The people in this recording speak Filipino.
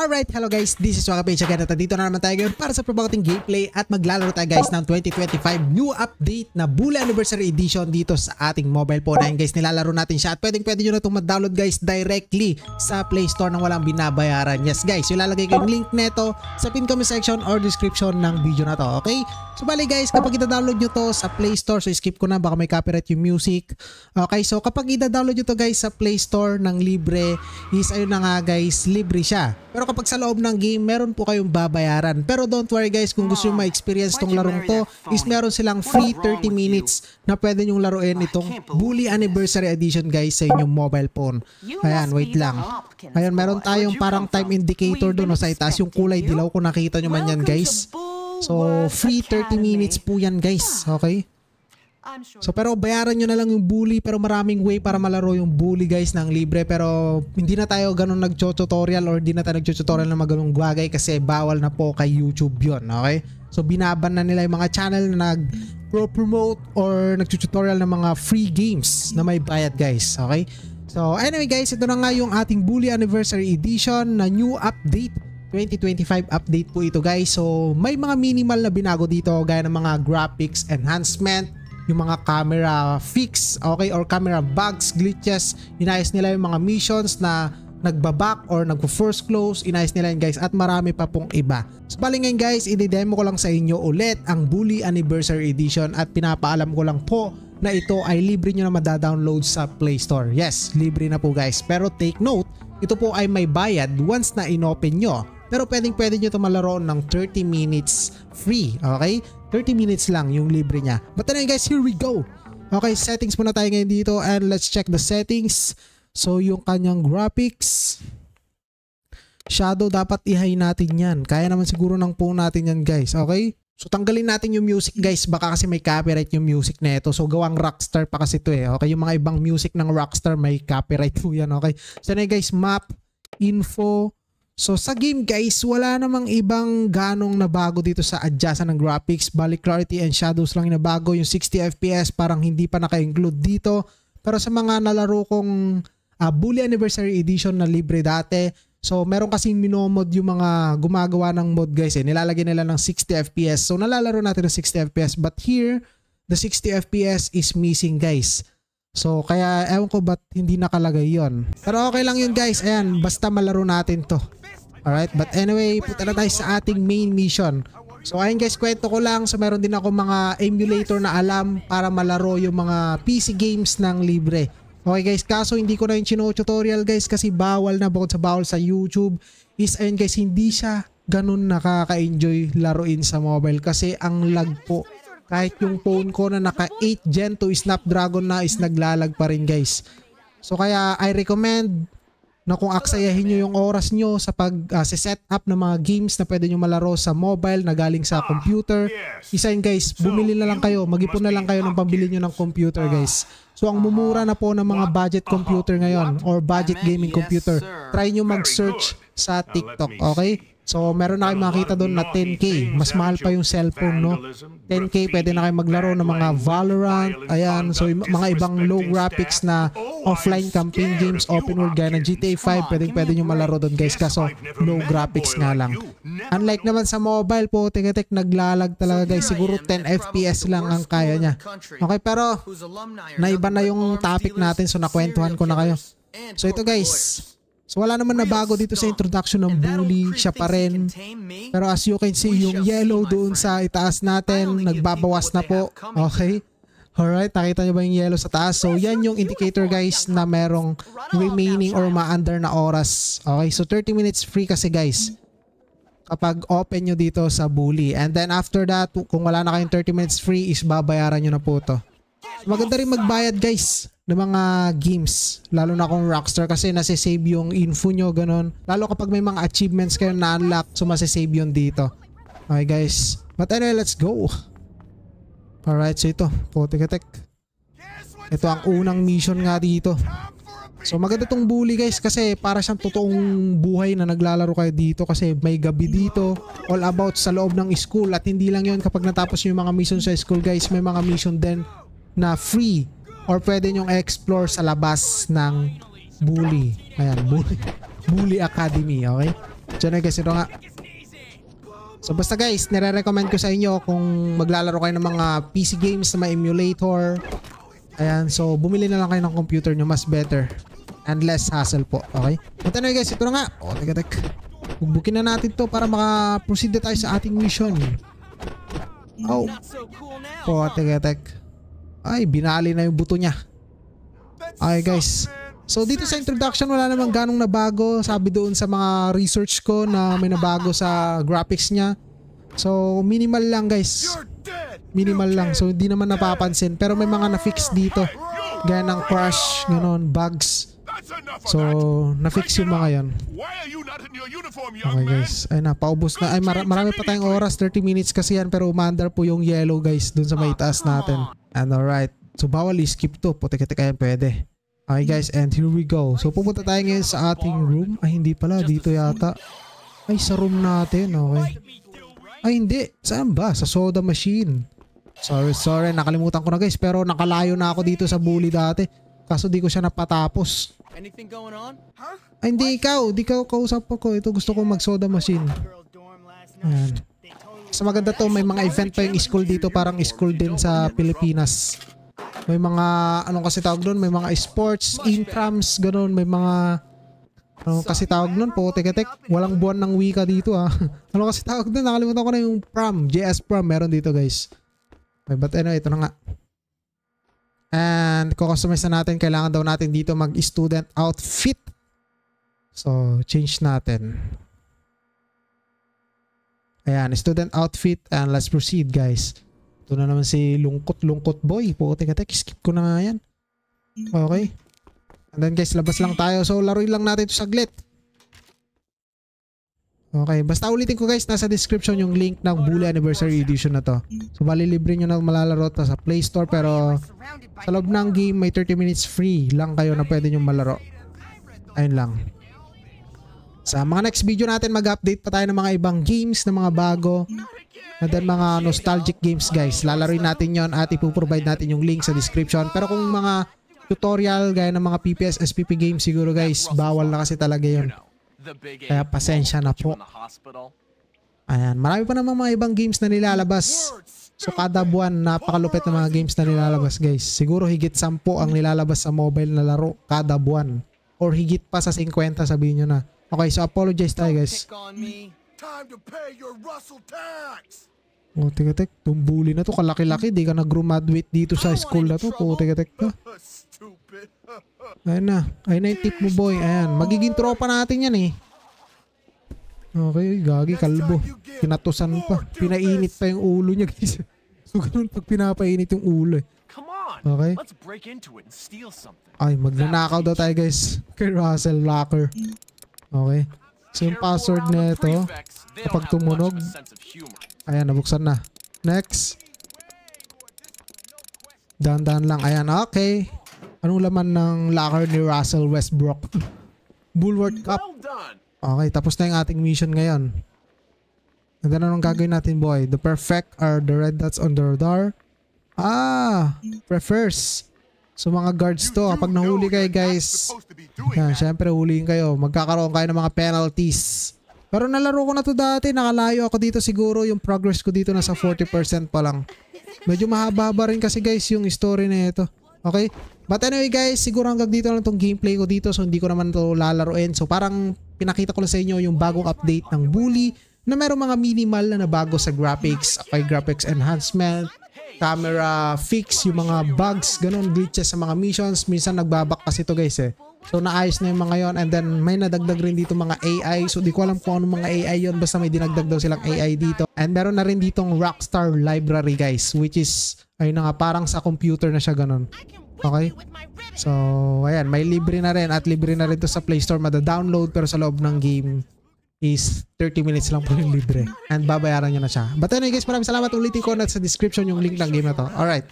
Alright, hello guys, this is Waka Page again at dito na naman tayo ngayon para sa probating gameplay at maglalaro tayo guys ng 2025 new update na Bully Anniversary Edition dito sa ating mobile phone. Ayun guys, nilalaro natin siya at pwede nyo na itong ma-download guys directly sa Play Store nang walang binabayaran. Yes guys, ilalagay ko yung link neto sa pin comment section or description ng video na to, okay? So bali guys, kapag ida-download nyo to sa Play Store, so skip ko na baka may copyright yung music. Okay, so kapag ida-download nyo to guys sa Play Store ng libre is ayun na nga guys, libre siya. Pero kapag sa loob ng game, meron po kayong babayaran. Pero don't worry guys, kung gusto nyo ma-experience tong larong to, is meron silang free 30 minutes na pwede nyong laruin itong Bully Anniversary Edition guys sa inyong mobile phone. Ayan, wait lang. Ayan, meron tayong parang time indicator doon sa itaas yung kulay dilaw kung nakita nyo man yan guys. So, free 30 minutes po yan guys, okay? So pero bayaran nyo na lang yung Bully, pero maraming way para malaro yung Bully guys ng libre. Pero hindi na tayo ganun nag-tutorial or hindi na tayo nag-tutorial na maganong gwagay kasi bawal na po kay YouTube yun, okay? So binaban na nila yung mga channel na nag-promote or nag-tutorial ng mga free games na may bayad guys, okay? So anyway guys, ito na nga yung ating Bully Anniversary Edition na new update, 2025 update po ito guys. So may mga minimal na binago dito gaya ng mga graphics enhancement, yung mga camera fix, okay, or camera bugs, glitches, inayos nila yung mga missions na nagbaback or nagpo-first close, inayos nila yun guys, at marami pa pong iba. So bali ngayon guys, i-demo ko lang sa inyo ulit ang Bully Anniversary Edition at pinapaalam ko lang po na ito ay libre nyo na madadownload sa Play Store. Yes, libre na po guys, pero take note, ito po ay may bayad once na inopen nyo. Pero pwede nyo ito malaro ng 30 minutes free, okay? 30 minutes lang yung libre niya. But anyway guys, here we go. Okay, settings muna tayo ngayon dito and let's check the settings. So yung kanyang graphics, shadow dapat i-high natin yan. Kaya naman siguro ng phone natin yan guys, okay? So tanggalin natin yung music guys, baka kasi may copyright yung music na ito. So gawang Rockstar pa kasi ito eh, okay? Yung mga ibang music ng Rockstar may copyright po yan, okay? So anyway guys, map, info. So sa game guys, wala namang ibang ganong nabago dito sa adjustment ng graphics. Bali clarity and shadows lang yung nabago. Yung 60 FPS parang hindi pa naka-include dito. Pero sa mga nalaro kong Bully Anniversary Edition na libre dati, so meron kasing minomod yung mga gumagawa ng mod guys eh. Nilalagay nila ng 60 FPS. So nalalaro natin ng 60 FPS. But here, the 60 FPS is missing guys. So kaya ewan ko ba't hindi nakalagay yon. Pero okay lang yun guys. Ayan, basta malaro natin to. Alright, but anyway, punta na tayo sa ating main mission. So ayun guys, kwento ko lang. So meron din ako mga emulator na alam para malaro yung mga PC games ng libre. Okay guys, kaso hindi ko na yung chino-tutorial guys kasi bawal na, bukod sa bawal sa YouTube is ayun guys, hindi siya ganun nakaka-enjoy laruin sa mobile kasi ang lag po. Kahit yung phone ko na naka 8 Gen 2 Snapdragon na is naglalag pa rin guys. So kaya I recommend na kung aksayahin nyo yung oras nyo sa pag-set up ng mga games na pwede nyo malaro sa mobile na galing sa computer, isa yun guys, bumili na lang kayo, mag-ipon na lang kayo ng pambili nyo ng computer guys. So ang mumura na po ng mga budget computer ngayon or budget gaming computer, try nyo mag-search sa TikTok, okay? So meron na kayo makita doon na 10K. Mas mahal pa yung cellphone, no? 10K, pwede na kayo maglaro ng mga Valorant. Ayan, so mga ibang low graphics na offline campaign games, open world gaya ng GTA 5, pwede nyo malaro doon guys. Kaso low graphics nga lang. Unlike naman sa mobile po, tek naglalag talaga guys. Siguro 10 FPS lang ang kaya niya. Okay, pero naiba na yung topic natin, so nakwentuhan ko na kayo. So ito guys, so wala naman na bago dito sa introduction ng Bully, siya pa rin. Pero as you can see, yung yellow doon sa itaas natin, nagbabawas na po. Okay? Alright, nakita nyo ba yung yellow sa taas? So yan yung indicator guys na merong remaining or ma-under na oras. Okay, so 30 minutes free kasi guys kapag open nyo dito sa Bully. And then after that, kung wala na kayong 30 minutes free is babayaran nyo na po to. So maganda rin magbayad guys ng mga games, lalo na kung Rockstar kasi nasa-save yung info nyo, ganun. Lalo kapag may mga achievements kayo na unlock, so masasave yun dito. Okay guys, but anyway, let's go. Alright, so ito, potek-tek. Ito ang unang mission nga dito. So maganda tong Bully guys kasi para siyang totoong buhay na naglalaro kayo dito kasi may gabi dito, all about sa loob ng school. At hindi lang yun, kapag natapos yung mga mission sa school guys, may mga mission din na free or pwede nyong explore sa labas ng Bully. Ayan, Bully Academy, okay? Diyan na guys, ito nga. So basta guys, nire-recommend ko sa inyo kung maglalaro kayo ng mga PC games na may emulator. Ayan, so bumili na lang kayo ng computer nyo, mas better. And less hassle po, okay? Ito na guys, ito na nga. O, teka. Bugbukin na natin to para maka-proceed na tayo sa ating mission. Oh. O, teka. Ay, binali na yung buto niya. Okay guys. So dito sa introduction wala namang ganong nabago. Sabi doon sa mga research ko na may nabago sa graphics niya. So minimal lang guys. Minimal lang. So hindi naman napapansin. Pero may mga na-fix dito. Gaya ng crash, ganon, bugs. So na-fix yung mga yan. Okay guys. Ay na, paubos na. Ay marami pa tayong oras. 30 minutes kasi yan. Pero umandar po yung yellow guys doon sa may taas natin. And alright. So bawal i-skip to. Puti-kati yan pwede. Okay guys, and here we go. So pupunta tayo ngayon sa ating room. Ay hindi pala, dito yata. Ay sa room natin, okay. Ay hindi, saan ba? Sa soda machine. Sorry, nakalimutan ko na guys. Pero nakalayo na ako dito sa bully dati. Kaso di ko siya napatapos. Ay hindi ikaw, di ka kausap ko. Ito gusto ko mag soda machine. Ayan. Sa maganda to, may mga event pa yung school dito. Parang school din sa Pilipinas. May mga, anong kasi tawag doon? May mga sports, intrams, ganoon. May mga, anong kasi tawag doon po, tek. Walang buwan ng wika dito ah. Ano kasi tawag doon? Nakalimutan ko na yung prom. JS prom, meron dito guys. Okay, but anyway, ito na nga. And, kukustomize na natin. Kailangan daw natin dito mag-student outfit. So, change natin. Ayan, student outfit. And let's proceed guys. Ito na naman si lungkot boy. Putik-atik, skip ko na nga yan. Okay. And then guys, labas lang tayo. So laruin lang natin ito saglit. Okay, basta ulitin ko guys, nasa description yung link ng Bully Anniversary Edition na to. So bali libre nyo na malalaro to sa Play Store. Pero sa loob ng game may 30 minutes free lang kayo na pwede nyo malaro. Ayun lang. Sa mga next video natin mag-update pa tayo ng mga ibang games na mga bago. And then mga nostalgic games guys, lalaroin natin yon at ipoprovide natin yung link sa description. Pero kung mga tutorial gaya ng mga PPS, SPP games siguro guys, bawal na kasi talaga yon. Kaya pasensya na po. Ayan, marami pa namang mga ibang games na nilalabas. So kada buwan, napakalupit ng mga games na nilalabas guys. Siguro higit 10 ang nilalabas sa mobile na laro kada buwan. Or higit pa sa 50, sabihin nyo na. Okay, so apologize tayo guys. Time to pay your Russell tax. Oh, tek. Tumbuli na to. Kalaki-laki. Di ka nag-graduate dito sa school na to. Oh, tek ka. Ayun na. Ayun na yung tip mo boy. Ayan. Magiging tropa natin yan eh. Okay, gagi, kalbo. Pinatusan pa. Pinainit pa yung ulo niya guys. So ganun pag pinapainit yung ulo eh. Okay. Ay, magnanakaw daw tayo guys. Kay Russell Locker. Okay. So yung password na ito, kapag tumunog, ayan, nabuksan na. Next. Dahan-dahan lang. Ayan, okay. Anong laman ng locker ni Russell Westbrook? Bulwark Cup. Okay, tapos na yung ating mission ngayon. And then anong gagawin natin boy? The perfect are the red dots on the radar. Prefers. So mga guards to, kapag nahuli kayo guys, yan, syempre huliin kayo. Magkakaroon kayo ng mga penalties. Pero nalaro ko na to dati, nakalayo ako dito siguro. Yung progress ko dito nasa 40% pa lang. Medyo mahaba-haba rin kasi guys yung story na ito. Okay? But anyway guys, siguro hanggang dito lang tong gameplay ko dito. So hindi ko naman to lalaroin. So parang pinakita ko lang sa inyo yung bagong update ng Bully na merong mga minimal na nabago sa graphics. Okay, graphics enhancement, camera fix, yung mga bugs, ganun, glitches sa mga missions. Minsan nagbabak kasi to guys eh. So naayos na yung mga yon. And then may nadagdag rin dito mga AI. So di ko alam kung ano mga AI yon. Basta may dinagdag daw silang AI dito. And meron na rin ditong Rockstar Library guys, which is ayun na nga, parang sa computer na siya ganun. Okay? So ayan, may libre na rin. At libre na rin to sa Play Store. Mada-download pero sa loob ng game is 30 minutes lang po yung libre. And babayaran nyo na siya. But anyway guys, maraming salamat. Ulitin ko na sa description yung link ng game na to. Alright.